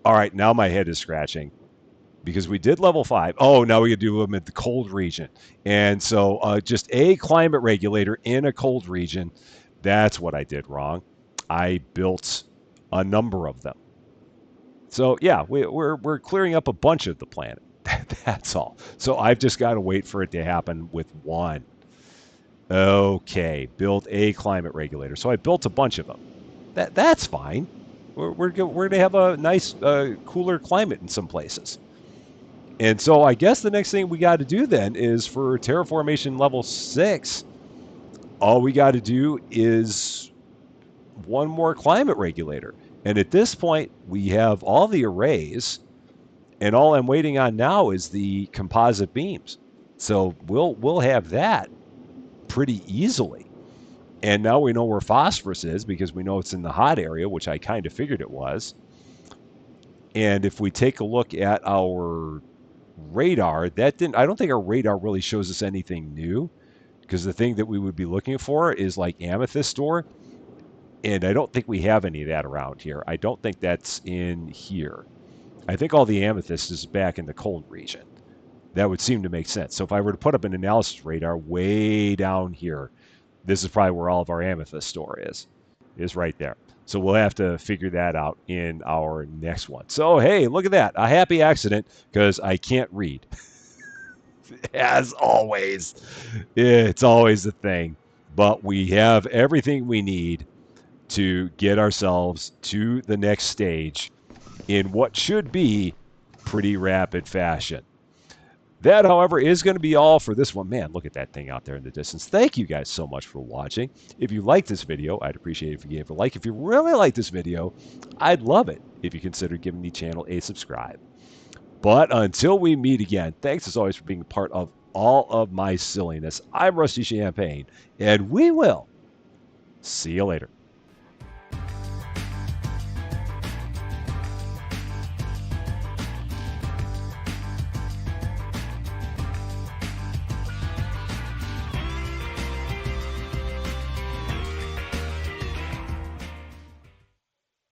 All right, now my head is scratching. Because we did level 5. Oh, now we can do them at the cold region. And so just a climate regulator in a cold region. That's what I did wrong. I built a number of them. So yeah, we're clearing up a bunch of the planet. That's all. So I've just got to wait for it to happen with one. Okay, build a climate regulator. So I built a bunch of them. That's fine. We're going to have a nice, cooler climate in some places. And so I guess the next thing we got to do then is for terraformation level 6, all we got to do is one more climate regulator. And at this point, we have all the arrays, and all I'm waiting on now is the composite beams. So we'll have that pretty easily. And now we know where phosphorus is because we know it's in the hot area, which I kind of figured it was. And if we take a look at our radar, I don't think our radar really shows us anything new, because the thing that we would be looking for is like amethyst ore, and I don't think we have any of that around here. I don't think that's in here. I think all the amethyst is back in the cold region. That would seem to make sense. So if I were to put up an analysis radar way down here, this is probably where all of our amethyst store is right there. So we'll have to figure that out in our next one. So, hey, look at that. A happy accident, because I can't read. As always. It's always a thing. But we have everything we need to get ourselves to the next stage in what should be pretty rapid fashion. That, however, is going to be all for this one. Man, look at that thing out there in the distance. Thank you guys so much for watching. If you liked this video, I'd appreciate it if you gave it a like. If you really like this video, I'd love it if you consider giving the channel a subscribe. But until we meet again, thanks as always for being a part of all of my silliness. I'm Rusty Champagne, and we will see you later.